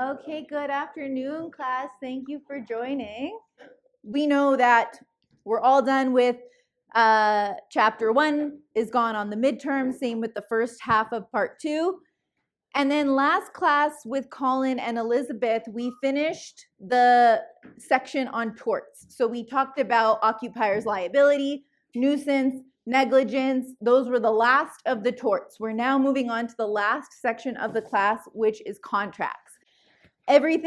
Okay, good afternoon, class. Thank you for joining. We know that we're all done with chapter 1 is gone on the midterm, same with the first half of part 2. And then last class with Colin and Elizabeth, we finished the section on torts. So we talked about occupier's liability, nuisance, negligence. Those were the last of the torts. We're now moving on to the last section of the class, which is contracts. Every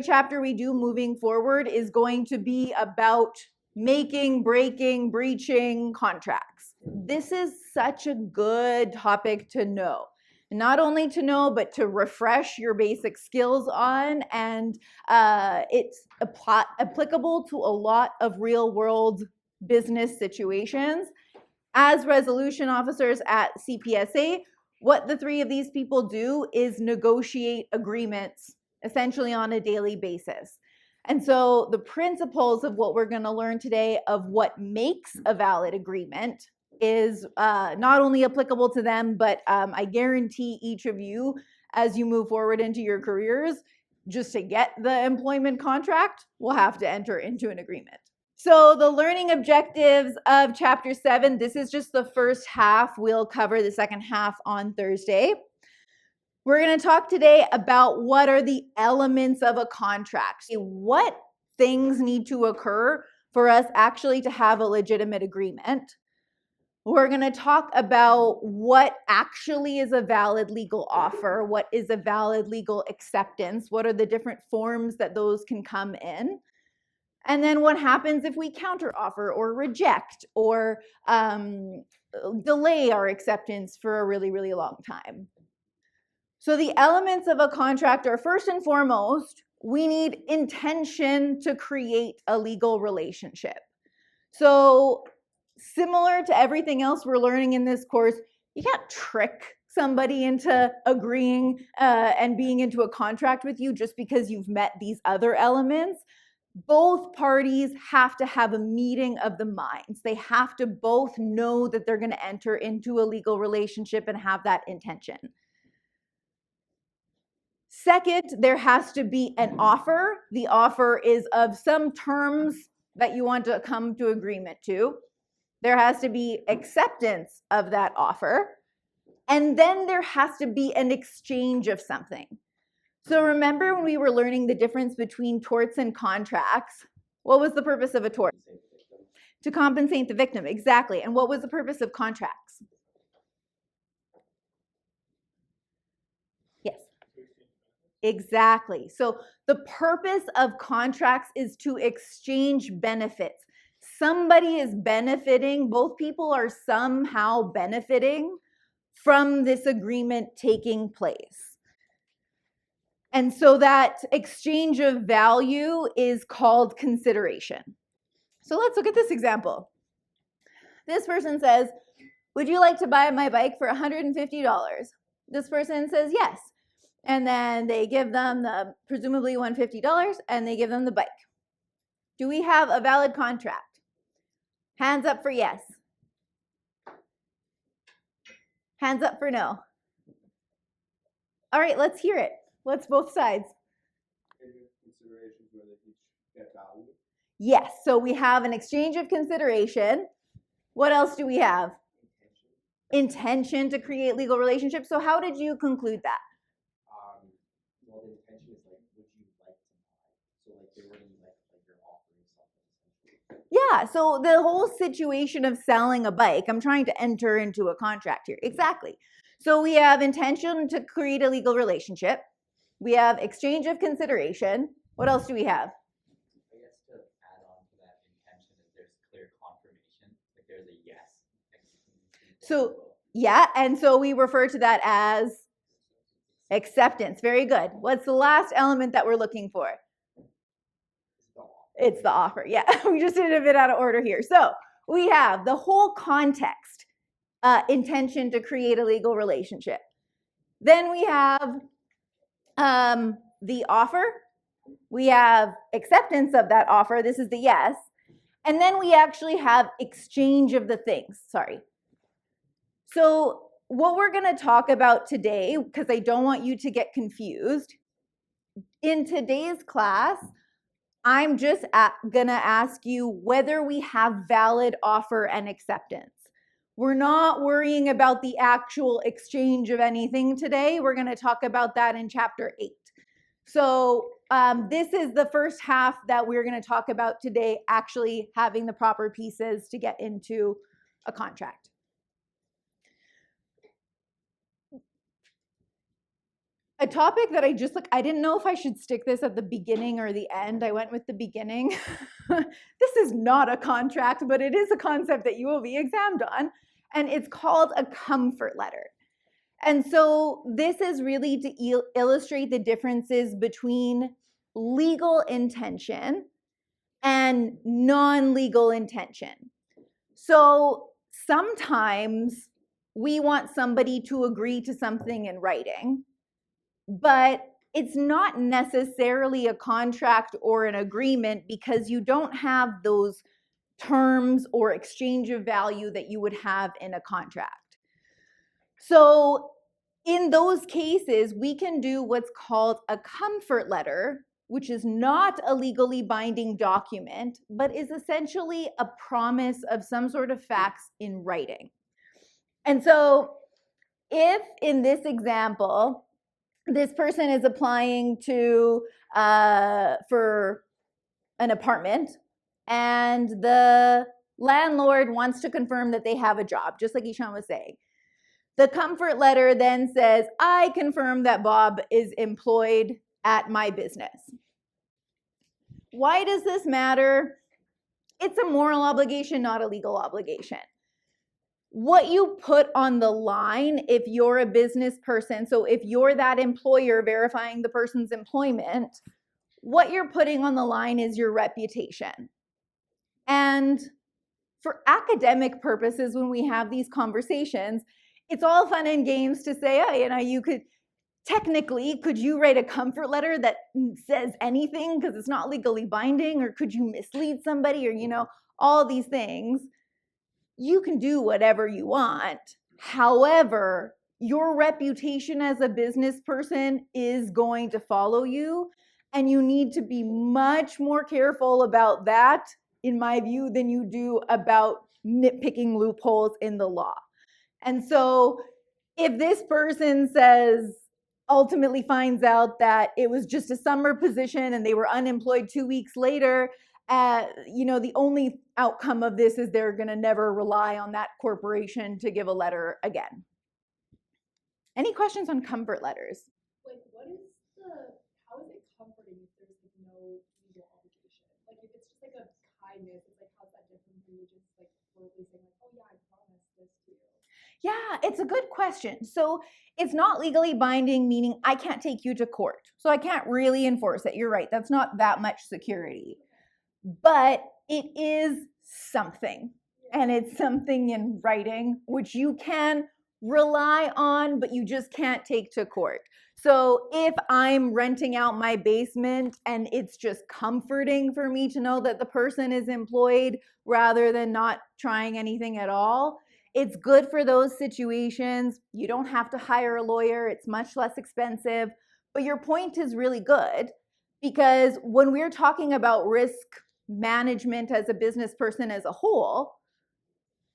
chapter we do moving forward is going to be about making, breaking, breaching contracts. This is such a good topic to know. Not only to know, but to refresh your basic skills on, and it's applicable to a lot of real world business situations. As resolution officers at CPSA, what the three of these people do is negotiate agreements essentially on a daily basis. And so the principles of what we're going to learn today of what makes a valid agreement is not only applicable to them, but I guarantee each of you, as you move forward into your careers, just to get the employment contract, will have to enter into an agreement. So the learning objectives of chapter 7, this is just the first half. We'll cover the second half on Thursday. We're going to talk today about what are the elements of a contract. What things need to occur for us actually to have a legitimate agreement. We're going to talk about what actually is a valid legal offer, what is a valid legal acceptance, what are the different forms that those can come in. And then what happens if we counteroffer or reject or delay our acceptance for a really, really long time. So the elements of a contract are, first and foremost, we need intention to create a legal relationship. So similar to everything else we're learning in this course, you can't trick somebody into agreeing and being into a contract with you just because you've met these other elements. Both parties have to have a meeting of the minds. They have to both know that they're going to enter into a legal relationship and have that intention. Second, there has to be an offer. The offer is of some terms that you want to come to agreement to. There has to be acceptance of that offer. And then there has to be an exchange of something. So remember when we were learning the difference between torts and contracts, what was the purpose of a tort? To compensate the victim, exactly. And what was the purpose of contracts? Yes. Exactly. So the purpose of contracts is to exchange benefits. Somebody is benefiting, both people are somehow benefiting from this agreement taking place. And so that exchange of value is called consideration. So let's look at this example. This person says, would you like to buy my bike for $150? This person says yes. And then they give them the presumably $150 and they give them the bike. Do we have a valid contract? Hands up for yes. Hands up for no. All right, let's hear it. What's both sides? Considerations where they each get value. Yes, so we have an exchange of consideration. What else do we have? Intention to create legal relationships. So how did you conclude that? Well, the intention is like, would you like to buy? So like, they wouldn't like you're offering something. Yeah, so the whole situation of selling a bike, I'm trying to enter into a contract here. Exactly. So we have intention to create a legal relationship. We have exchange of consideration. What else do we have? I guess to add on to that intention is there's clear confirmation, like there's a yes. So yeah, and so we refer to that as acceptance. Very good. What's the last element that we're looking for? It's the offer. Yeah, we just did a bit out of order here. So we have the whole context, intention to create a legal relationship. Then we have the offer. We have acceptance of that offer. This is the yes. And then we actually have exchange of the things. Sorry. So what we're going to talk about today, because I don't want you to get confused, in today's class, I'm just gonna ask you whether we have valid offer and acceptance. We're not worrying about the actual exchange of anything today. We're gonna talk about that in chapter 8. So this is the first half that we're gonna talk about today, actually having the proper pieces to get into a contract. A topic that I didn't know if I should stick this at the beginning or the end. I went with the beginning. This is not a contract, but it is a concept that you will be examined on, and it's called a comfort letter. And so this is really to illustrate the differences between legal intention and non-legal intention. So sometimes we want somebody to agree to something in writing, but it's not necessarily a contract or an agreement because you don't have those terms or exchange of value that you would have in a contract. So in those cases, we can do what's called a comfort letter, which is not a legally binding document, but is essentially a promise of some sort of facts in writing. And so if in this example, this person is applying to for an apartment, and the landlord wants to confirm that they have a job, just like Ishan was saying. The comfort letter then says, I confirm that Bob is employed at my business. Why does this matter? It's a moral obligation, not a legal obligation. What you put on the line if you're a business person, so if you're that employer verifying the person's employment, what you're putting on the line is your reputation. And for academic purposes, when we have these conversations, it's all fun and games to say, oh, you could technically, could you write a comfort letter that says anything because it's not legally binding, or could you mislead somebody, or all these things. You can do whatever you want. However, your reputation as a business person is going to follow you, and you need to be much more careful about that, in my view, than you do about nitpicking loopholes in the law. And so if this person ultimately finds out that it was just a summer position and they were unemployed 2 weeks later, the only outcome of this is they're going to never rely on that corporation to give a letter again. Any questions on comfort letters? How is it comforting if there's no legal obligation? Like if it's just like a kindness, it's like how's that different from you just like verbally saying like, oh yeah, I promise this to you? Yeah, it's a good question. So it's not legally binding, meaning I can't take you to court. So I can't really enforce it. You're right. That's not that much security. But it is something. And it's something in writing, which you can rely on, but you just can't take to court. So if I'm renting out my basement and it's just comforting for me to know that the person is employed rather than not trying anything at all, it's good for those situations. You don't have to hire a lawyer. It's much less expensive. But your point is really good, because when we're talking about risk management as a business person as a whole,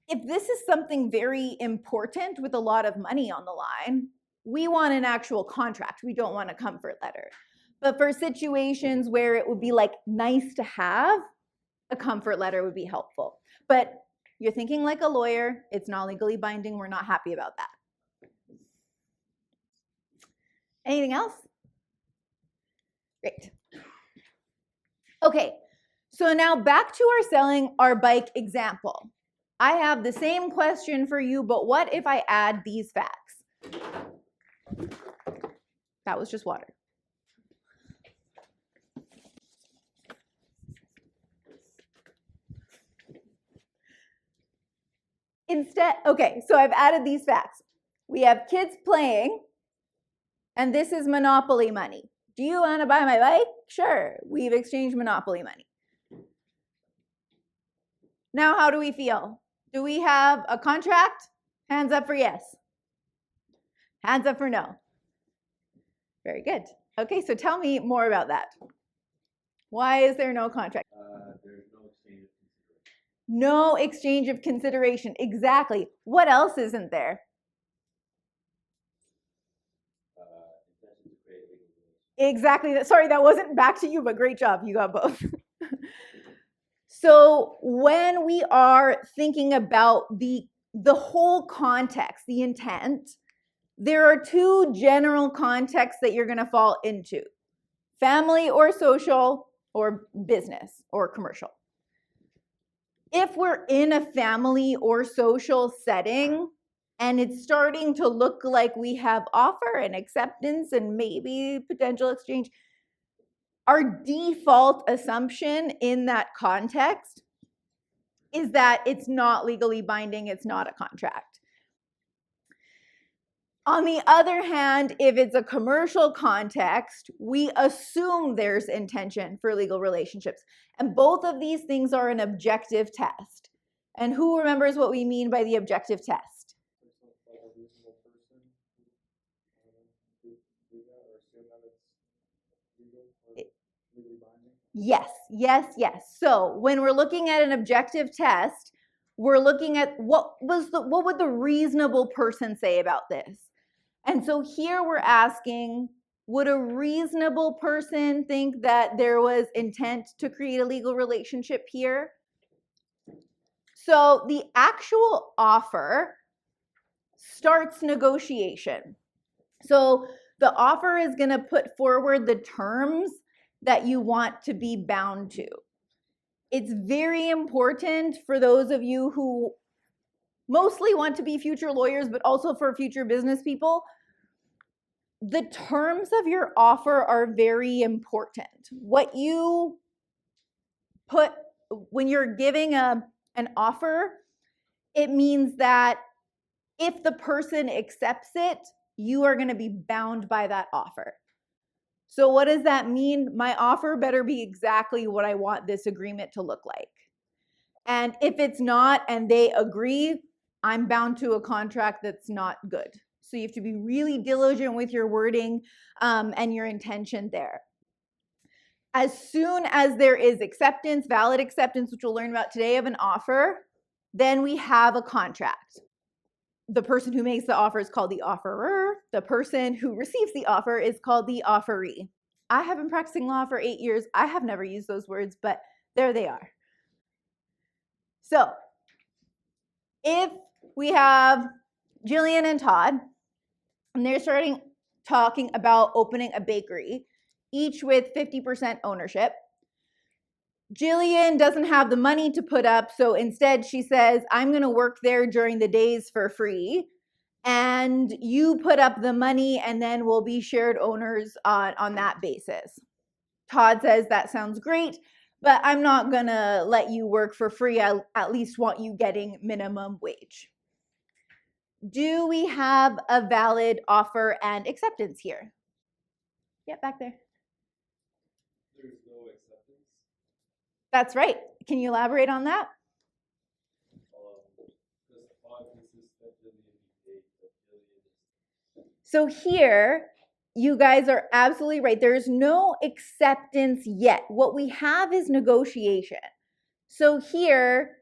if this is something very important with a lot of money on the line, we want an actual contract. We don't want a comfort letter. But for situations where it would be like nice to have, a comfort letter would be helpful. But you're thinking like a lawyer. It's not legally binding. We're not happy about that. Anything else? Great. Okay, so now back to our selling our bike example. I have the same question for you, but what if I add these facts? That was just water. Instead, okay, so I've added these facts. We have kids playing, and this is Monopoly money. Do you want to buy my bike? Sure, we've exchanged Monopoly money. Now, how do we feel? Do we have a contract? Hands up for yes. Hands up for no. Very good. Okay, so tell me more about that. Why is there no contract? There's no exchange of consideration. No exchange of consideration. Exactly. What else isn't there? Intention to create legal relations. Exactly. Sorry, that wasn't back to you, but great job. You got both. So when we are thinking about the whole context, the intent, there are two general contexts that you're going to fall into: family or social, or business or commercial. If we're in a family or social setting and it's starting to look like we have offer and acceptance and maybe potential exchange, our default assumption in that context is that it's not legally binding, it's not a contract. On the other hand, if it's a commercial context, we assume there's intention for legal relationships. And both of these things are an objective test. And who remembers what we mean by the objective test? Like a reasonable person who do that or assume that it's legal or legally binding. Yes, yes, yes. So when we're looking at an objective test, we're looking at what would the reasonable person say about this? And so here we're asking, would a reasonable person think that there was intent to create a legal relationship here? So the actual offer starts negotiation. So the offer is going to put forward the terms that you want to be bound to. It's very important for those of you who mostly want to be future lawyers, but also for future business people. The terms of your offer are very important. What you put when you're giving an offer, it means that if the person accepts it, you are going to be bound by that offer. So what does that mean? My offer better be exactly what I want this agreement to look like. And if it's not and they agree, I'm bound to a contract that's not good. So you have to be really diligent with your wording and your intention there. As soon as there is acceptance, valid acceptance, which we'll learn about today, of an offer, then we have a contract. The person who makes the offer is called the offerer. The person who receives the offer is called the offeree. I have been practicing law for 8 years. I have never used those words, but there they are. So if we have Jillian and Todd, and they're talking about opening a bakery, each with 50% ownership. Jillian doesn't have the money to put up, so instead she says, I'm going to work there during the days for free, and you put up the money, and then we'll be shared owners on that basis. Todd says, that sounds great, but I'm not going to let you work for free. I at least want you getting minimum wage. Do we have a valid offer and acceptance here? Yeah, back there. There's no acceptance. That's right. Can you elaborate on that? Because Todd insists that Jillian be paid, but Jillian is. So here, you guys are absolutely right. There's no acceptance yet. What we have is negotiation. So here,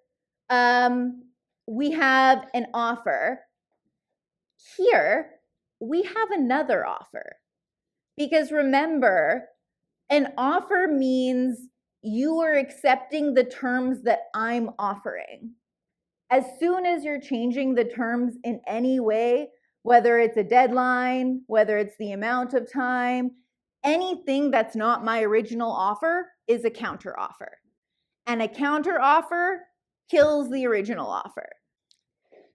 we have an offer. Here, we have another offer. Because remember, an offer means you are accepting the terms that I'm offering. As soon as you're changing the terms in any way, whether it's a deadline, whether it's the amount of time, anything that's not my original offer is a counter offer. And a counter offer kills the original offer.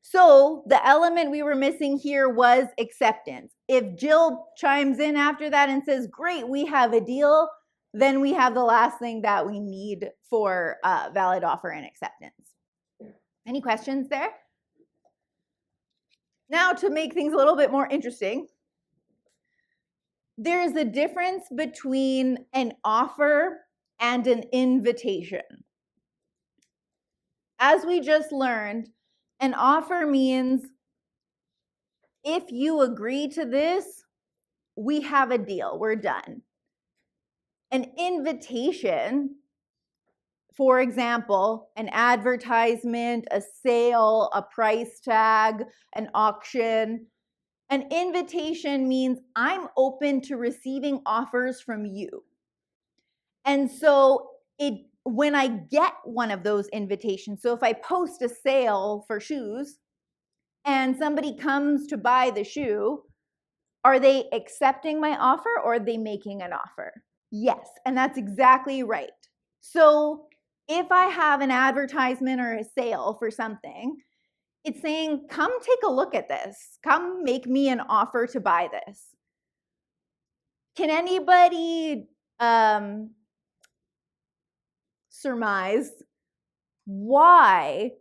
So the element we were missing here was acceptance. If Jill chimes in after that and says, great, we have a deal, then we have the last thing that we need for valid offer and acceptance. Any questions there? Now, to make things a little bit more interesting, there is a difference between an offer and an invitation. As we just learned, an offer means if you agree to this, we have a deal, we're done. An invitation, for example, an advertisement, a sale, a price tag, an auction. An invitation means I'm open to receiving offers from you. And so when I get one of those invitations, so if I post a sale for shoes and somebody comes to buy the shoe, are they accepting my offer or are they making an offer? Yes, and that's exactly right. So if I have an advertisement or a sale for something, it's saying, come take a look at this. Come make me an offer to buy this. Can anybody surmise why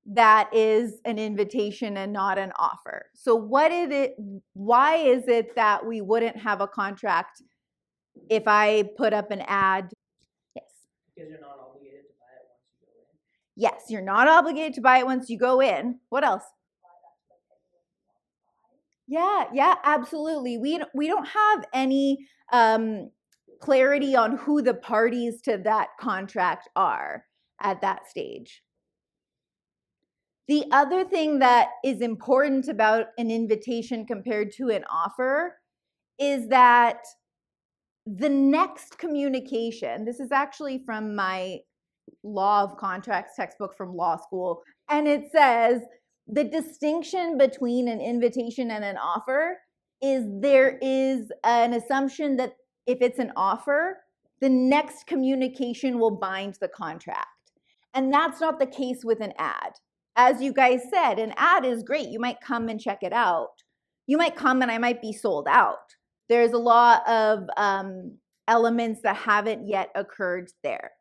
that is an invitation and not an offer? So why is it that we wouldn't have a contract if I put up an ad? Yes. Because you're not obligated to buy it once you go in. Yes, you're not obligated to buy it once you go in. What else? Yeah, absolutely. We don't have any clarity on who the parties to that contract are at that stage. The other thing that is important about an invitation compared to an offer is that the next communication, this is actually from my Law of Contracts textbook from law school, and it says the distinction between an invitation and an offer is there is an assumption that if it's an offer, the next communication will bind the contract. And that's not the case with an ad. As you guys said, an ad is great. You might come and check it out. You might come and I might be sold out. There's a lot of elements that haven't yet occurred there.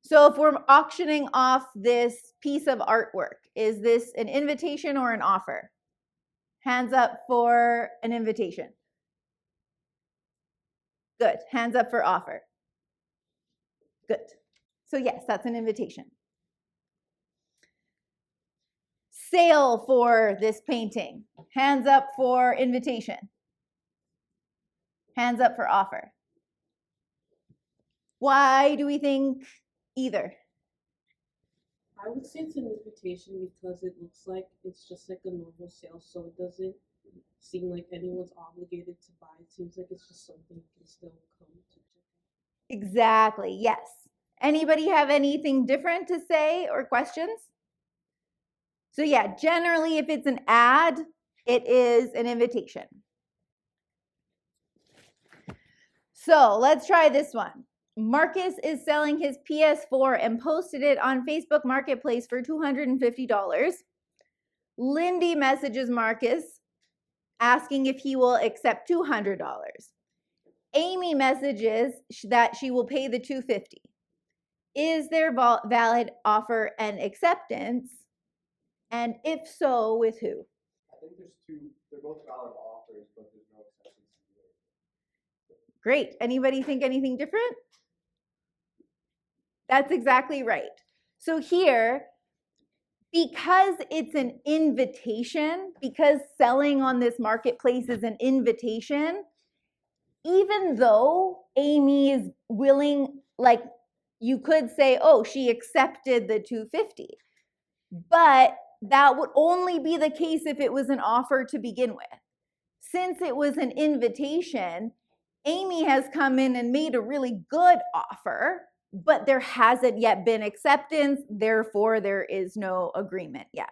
So if we're auctioning off this piece of artwork, is this an invitation or an offer? Hands up for an invitation. Good. Hands up for offer. Good. So yes, that's an invitation. Sale for this painting. Hands up for invitation. Hands up for offer. Why do we think either? I would say it's an invitation because it looks like it's just like a normal sale, so it doesn't seem like anyone's obligated to buy. It seems like it's just something you can still come to check out. Exactly, yes. Anybody have anything different to say or questions? So yeah, generally if it's an ad, it is an invitation. So let's try this one. Marcus is selling his PS4 and posted it on Facebook Marketplace for $250. Lindy messages Marcus asking if he will accept $200. Amy messages that she will pay the $250. Is there valid offer and acceptance? And if so, with who? I think there's two, they're both valid offers, but there's no acceptance to it. Great. Anybody think anything different? That's exactly right. So here, because it's an invitation, because selling on this marketplace is an invitation, even though Amy is willing, like you could say, oh, she accepted the $250, but that would only be the case if it was an offer to begin with. Since it was an invitation, Amy has come in and made a really good offer, but there hasn't yet been acceptance, therefore there is no agreement yet.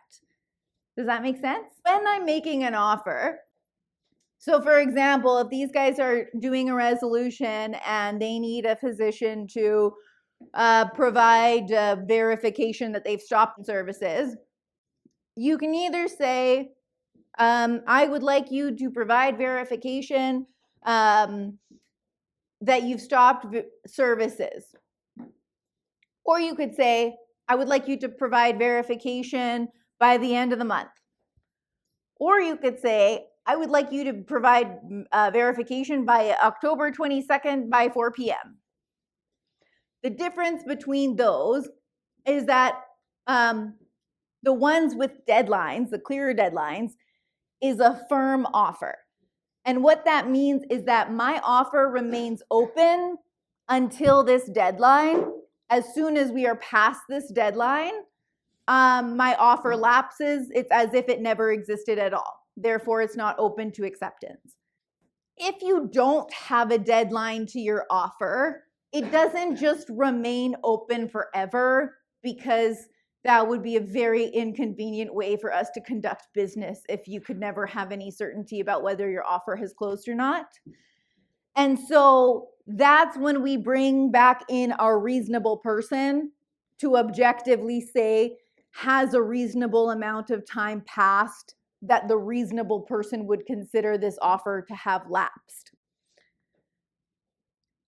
Does that make sense? When I'm making an offer, so for example, if these guys are doing a resolution and they need a physician to provide verification that they've stopped services, you can either say, I would like you to provide verification that you've stopped services. Or you could say, I would like you to provide verification by the end of the month. Or you could say, I would like you to provide verification by October 22nd by 4 p.m. The difference between those is that the ones with deadlines, the clearer deadlines, is a firm offer. And what that means is that my offer remains open until this deadline. As soon as we are past this deadline, my offer lapses. It's as if it never existed at all. Therefore, it's not open to acceptance. If you don't have a deadline to your offer, it doesn't just remain open forever, because that would be a very inconvenient way for us to conduct business if you could never have any certainty about whether your offer has closed or not. And so that's when we bring back in our reasonable person to objectively say, has a reasonable amount of time passed that the reasonable person would consider this offer to have lapsed.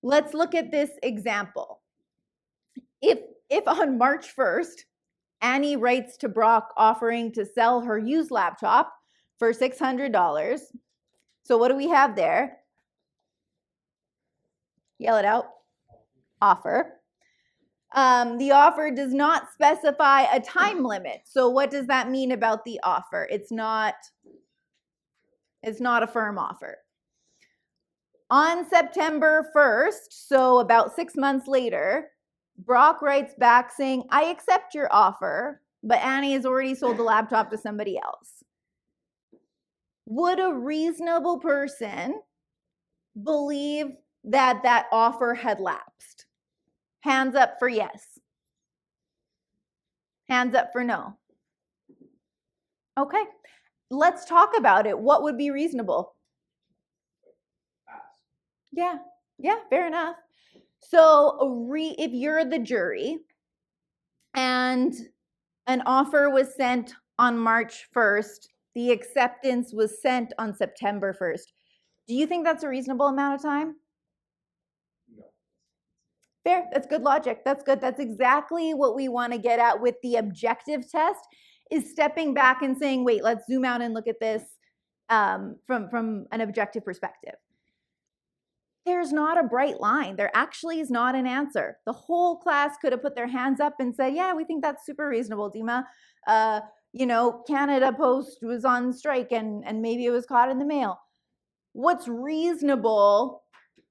Let's look at this example. If on March 1st, Annie writes to Brock offering to sell her used laptop for $600. So what do we have there? Yell it out. Offer. The offer does not specify a time limit. So what does that mean about the offer? It's not a firm offer. On September 1st, so about 6 months later, Brock writes back saying, I accept your offer, but Annie has already sold the laptop to somebody else. Would a reasonable person believe that that offer had lapsed? Hands up for yes. Hands up for no. Okay, let's talk about it. What would be reasonable? Yeah, fair enough. So if you're the jury and an offer was sent on March 1st, the acceptance was sent on September 1st, do you think that's a reasonable amount of time? No. Fair, that's good logic. That's good. That's exactly what we want to get at with the objective test, is stepping back and saying, wait, let's zoom out and look at this from an objective perspective. There's not a bright line. There actually is not an answer. The whole class could have put their hands up and said, yeah, we think that's super reasonable, Dima. Canada Post was on strike and maybe it was caught in the mail. What's reasonable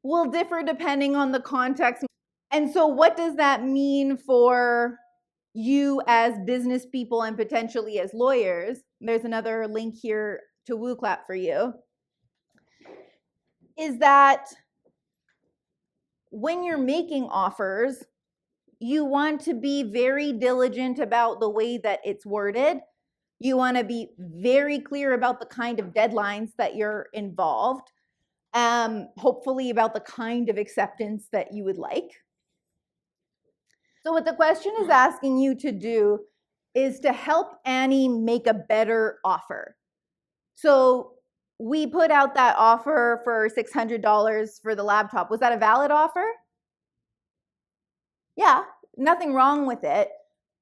will differ depending on the context. And so what does that mean for you as business people and potentially as lawyers? There's another link here to WooClap for you. Is that when you're making offers, you want to be very diligent about the way that it's worded. You want to be very clear about the kind of deadlines that you're involved, hopefully about the kind of acceptance that you would like. So what the question is asking you to do is to help Annie make a better offer. So we put out that offer for $600 for the laptop. Was that a valid offer? Yeah, nothing wrong with it.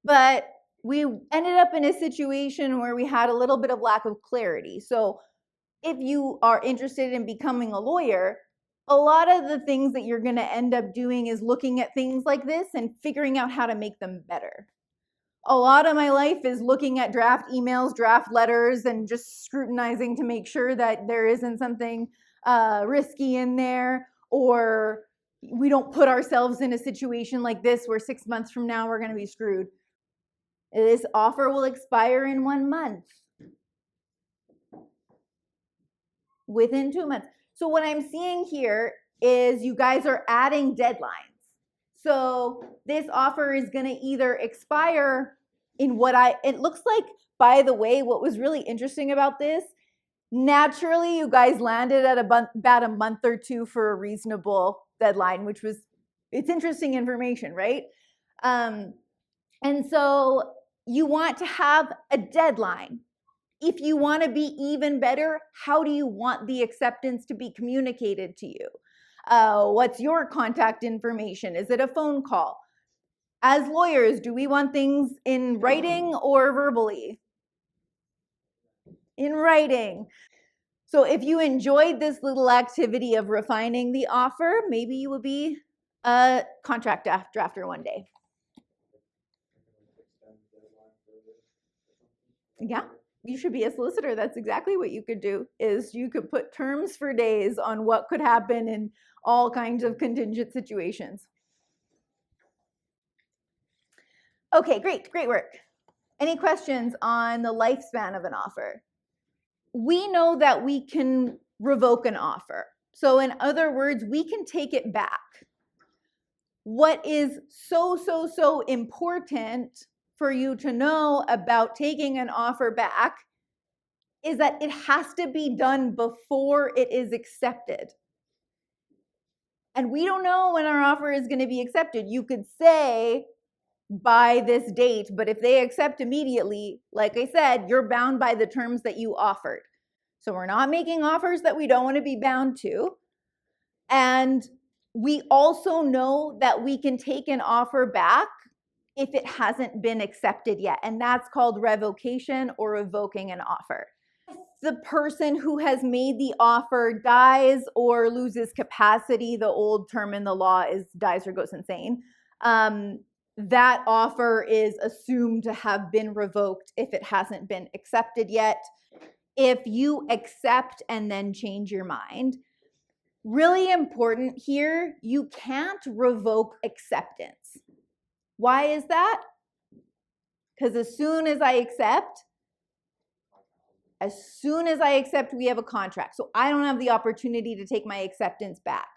But we ended up in a situation where we had a little bit of lack of clarity. So if you are interested in becoming a lawyer, a lot of the things that you're going to end up doing is looking at things like this and figuring out how to make them better. A lot of my life is looking at draft emails, draft letters, and just scrutinizing to make sure that there isn't something risky in there, or we don't put ourselves in a situation like this where 6 months from now we're going to be screwed. This offer will expire in 1 month. Within 2 months. So what I'm seeing here is you guys are adding deadlines. So this offer is going to either expire in it looks like, by the way, what was really interesting about this, naturally you guys landed at about a month or two for a reasonable deadline, it's interesting information, right? And so you want to have a deadline. If you want to be even better, how do you want the acceptance to be communicated to you? What's your contact information? Is it a phone call? As lawyers, do we want things in writing or verbally? In writing. So if you enjoyed this little activity of refining the offer, maybe you will be a contract drafter one day. Yeah. you should be a solicitor. That's exactly what you could do, is you could put terms for days on what could happen in all kinds of contingent situations. Okay, great work. Any questions on the lifespan of an offer? We know that we can revoke an offer. So in other words, we can take it back. What is so important for you to know about taking an offer back is that it has to be done before it is accepted. And we don't know when our offer is going to be accepted. You could say by this date, but if they accept immediately, like I said, you're bound by the terms that you offered. So we're not making offers that we don't want to be bound to. And we also know that we can take an offer back if it hasn't been accepted yet. And that's called revocation or revoking an offer. If the person who has made the offer dies or loses capacity, the old term in the law is dies or goes insane, that offer is assumed to have been revoked if it hasn't been accepted yet. If you accept and then change your mind, really important here, you can't revoke acceptance. Why is that? Because as soon as I accept, we have a contract. So I don't have the opportunity to take my acceptance back.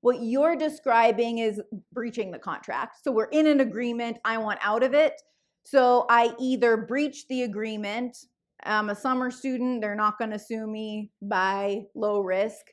What you're describing is breaching the contract. So we're in an agreement, I want out of it. So I either breach the agreement, I'm a summer student, they're not going to sue me by low risk,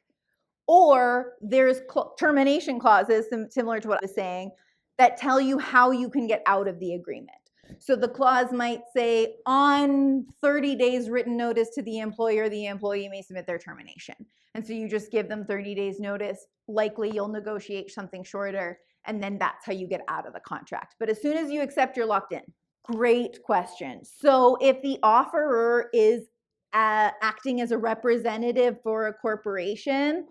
or there's termination clauses similar to what I was saying that tell you how you can get out of the agreement. So the clause might say on 30 days written notice to the employee may submit their termination. And so you just give them 30 days notice. Likely you'll negotiate something shorter, and then that's how you get out of the contract. But as soon as you accept, you're locked in. Great question. So if the offerer is acting as a representative for a corporation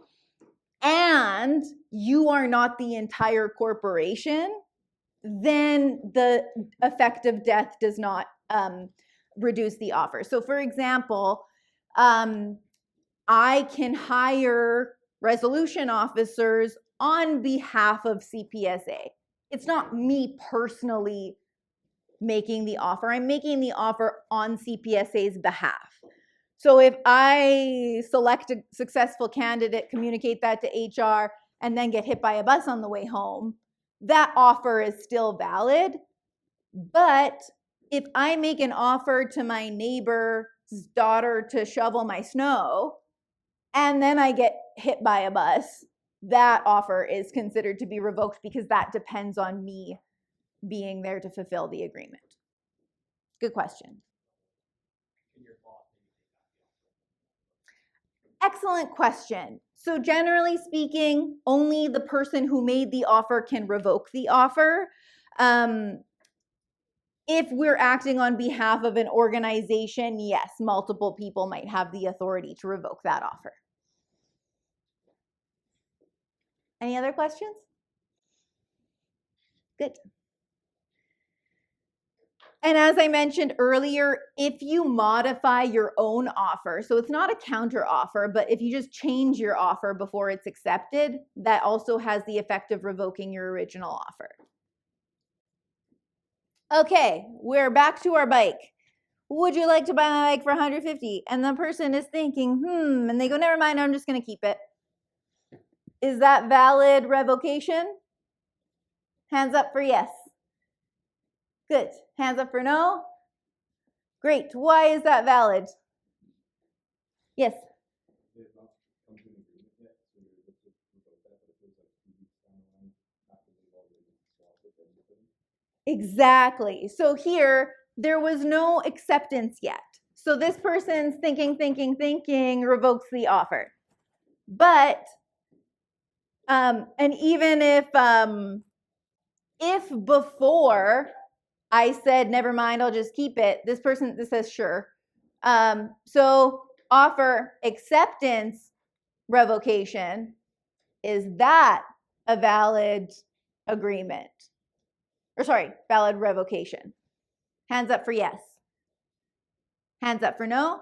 and you are not the entire corporation, then the effect of death does not reduce the offer. So for example, I can hire resolution officers on behalf of CPSA. It's not me personally making the offer. I'm making the offer on CPSA's behalf. So if I select a successful candidate, communicate that to HR, and then get hit by a bus on the way home, that offer is still valid. But if I make an offer to my neighbor's daughter to shovel my snow, and then I get hit by a bus, that offer is considered to be revoked because that depends on me being there to fulfill the agreement. Good question. Excellent question. So generally speaking, only the person who made the offer can revoke the offer. If we're acting on behalf of an organization, yes, multiple people might have the authority to revoke that offer. Any other questions? Good. And as I mentioned earlier, if you modify your own offer, so it's not a counter offer, but if you just change your offer before it's accepted, that also has the effect of revoking your original offer. Okay, we're back to our bike. Would you like to buy my bike for $150? And the person is thinking, and they go, never mind, I'm just going to keep it. Is that valid revocation? Hands up for yes. Good. Hands up for no. Great. Why is that valid? Yes. Exactly. So here, there was no acceptance yet. So this person's thinking, revokes the offer. But, and even if before I said, never mind, I'll just keep it, this says sure. So offer acceptance revocation, is that a valid agreement? Or sorry, valid revocation? Hands up for yes. Hands up for no.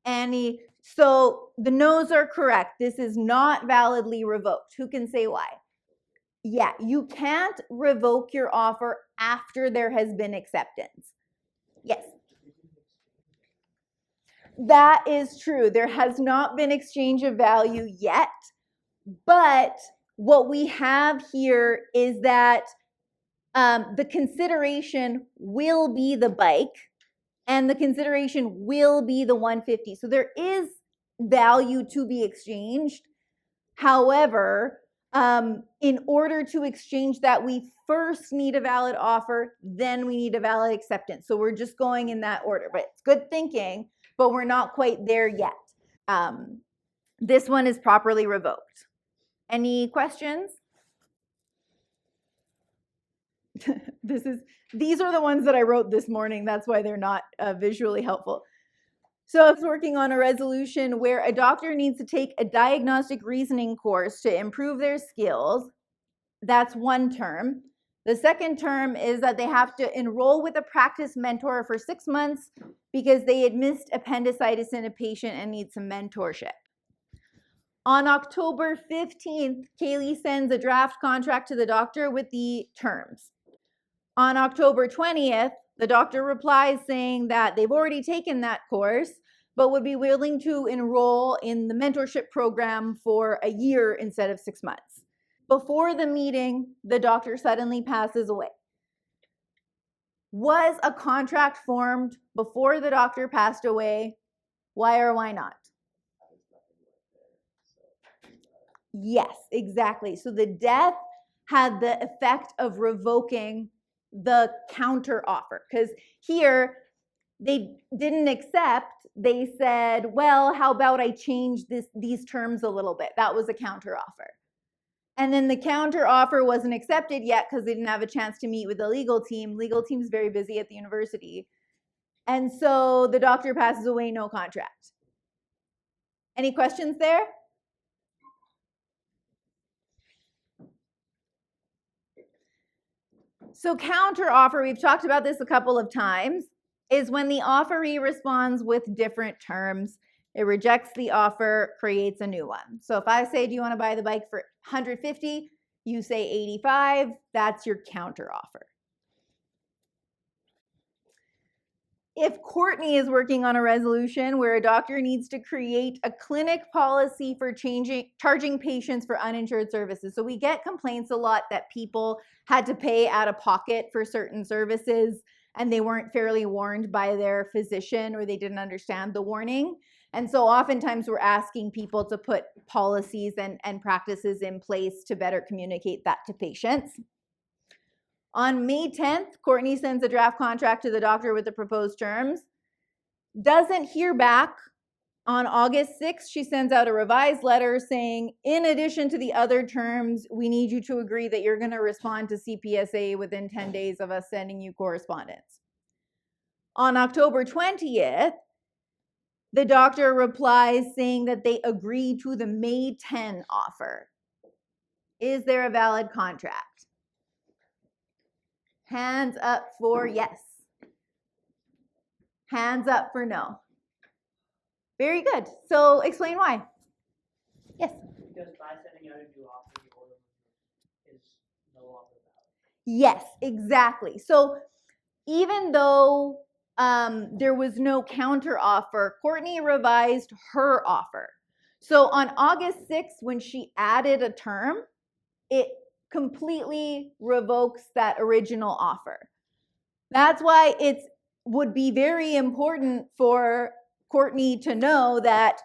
Any, so the no's are correct. This is not validly revoked. Who can say why? Yeah, you can't revoke your offer after there has been acceptance. Yes. That is true. There has not been exchange of value yet, but what we have here is that the consideration will be the bike and the consideration will be the 150. So there is value to be exchanged. However, in order to exchange that, we first need a valid offer, then we need a valid acceptance. So we're just going in that order, but it's good thinking, but we're not quite there yet. This one is properly revoked. Any questions? These are the ones that I wrote this morning. That's why they're not visually helpful. So I was working on a resolution where a doctor needs to take a diagnostic reasoning course to improve their skills. That's one term. The second term is that they have to enroll with a practice mentor for 6 months because they had missed appendicitis in a patient and need some mentorship. On October 15th, Kaylee sends a draft contract to the doctor with the terms. On October 20th, the doctor replies saying that they've already taken that course, but would be willing to enroll in the mentorship program for a year instead of 6 months. Before the meeting, the doctor suddenly passes away. Was a contract formed before the doctor passed away? Why or why not? Yes, exactly. So the death had the effect of revoking the counter offer, because here they didn't accept. They said, well, how about I change these terms a little bit? That was a counter offer. And then the counter offer wasn't accepted yet because they didn't have a chance to meet with the legal team. Legal team's very busy at the university. And so the doctor passes away, no contract. Any questions there? So counter offer, we've talked about this a couple of times, is when the offeree responds with different terms. It rejects the offer, creates a new one. So if I say, do you want to buy the bike for $150? You say $85, that's your counter offer. If Courtney is working on a resolution where a doctor needs to create a clinic policy for charging patients for uninsured services. So we get complaints a lot that people had to pay out of pocket for certain services and they weren't fairly warned by their physician or they didn't understand the warning. And so oftentimes we're asking people to put policies and practices in place to better communicate that to patients. On May 10th, Courtney sends a draft contract to the doctor with the proposed terms. Doesn't hear back. On August 6th, she sends out a revised letter saying, in addition to the other terms, we need you to agree that you're going to respond to CPSA within 10 days of us sending you correspondence. On October 20th, the doctor replies saying that they agree to the May 10 offer. Is there a valid contract? Hands up for yes. Hands up for no. Very good. So explain why. Yes? Because by sending out a new offer, the order is no longer valid. Yes, exactly. So even though there was no counter offer, Courtney revised her offer. So on August 6th, when she added a term, it completely revokes that original offer. That's why it would be very important for Courtney to know that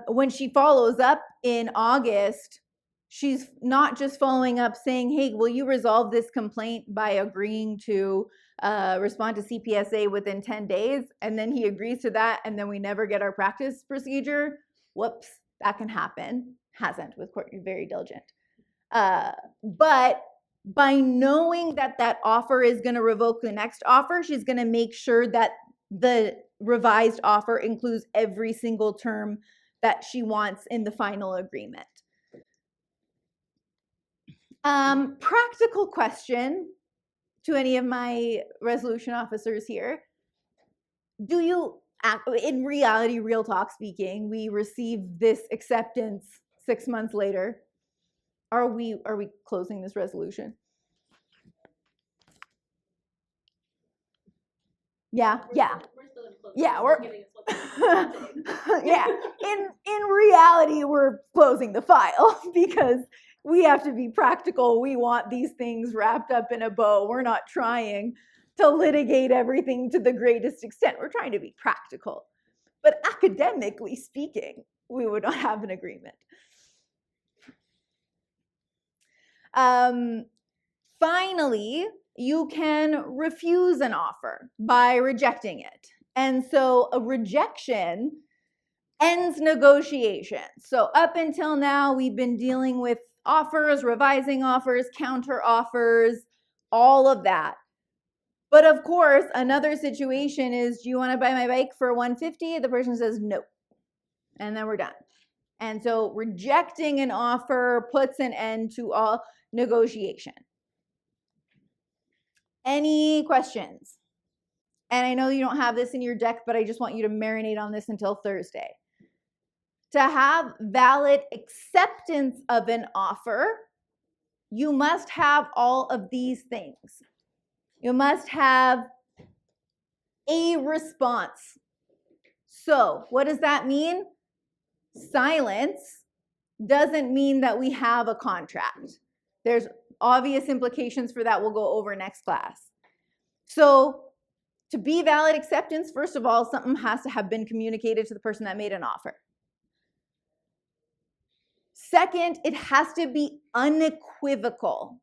when she follows up in August, she's not just following up saying, hey, will you resolve this complaint by agreeing to respond to CPSA within 10 days? And then he agrees to that, and then we never get our practice procedure. Whoops, that can happen. Hasn't with Courtney, very diligent. But by knowing that that offer is going to revoke the next offer, she's going to make sure that the revised offer includes every single term that she wants in the final agreement. Practical question to any of my resolution officers here. do you, in reality, real talk speaking, we receive this acceptance 6 months later. Are we closing this resolution? Yeah, yeah. We're still in close. Yeah, still we're- getting it. Yeah, in reality, we're closing the file because we have to be practical. We want these things wrapped up in a bow. We're not trying to litigate everything to the greatest extent. We're trying to be practical. But academically speaking, we would not have an agreement. Finally, you can refuse an offer by rejecting it. And so a rejection ends negotiations. So up until now, we've been dealing with offers, revising offers, counter offers, all of that. But of course, another situation is, do you want to buy my bike for $150? The person says no. And then we're done. And so rejecting an offer puts an end to all negotiation. Any questions? And I know you don't have this in your deck, but I just want you to marinate on this until Thursday. To have valid acceptance of an offer, you must have all of these things. You must have a response. So, what does that mean? Silence doesn't mean that we have a contract. There's obvious implications for that we'll go over next class. So, to be valid acceptance, first of all, something has to have been communicated to the person that made an offer. Second, it has to be unequivocal.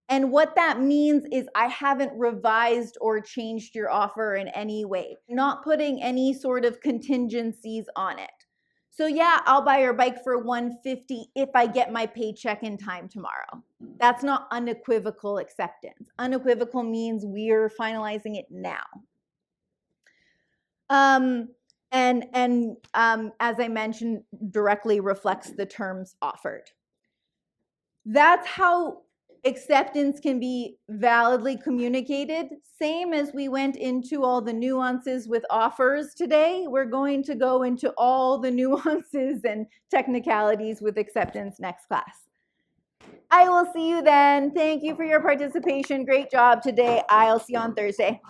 And what that means is I haven't revised or changed your offer in any way, not putting any sort of contingencies on it. So yeah, I'll buy your bike for $150 if I get my paycheck in time tomorrow. That's not unequivocal acceptance. Unequivocal means we're finalizing it now. As I mentioned, directly reflects the terms offered. That's how acceptance can be validly communicated. Same as we went into all the nuances with offers today, we're going to go into all the nuances and technicalities with acceptance next class. I will see you then. Thank you for your participation. Great job today. I'll see you on Thursday.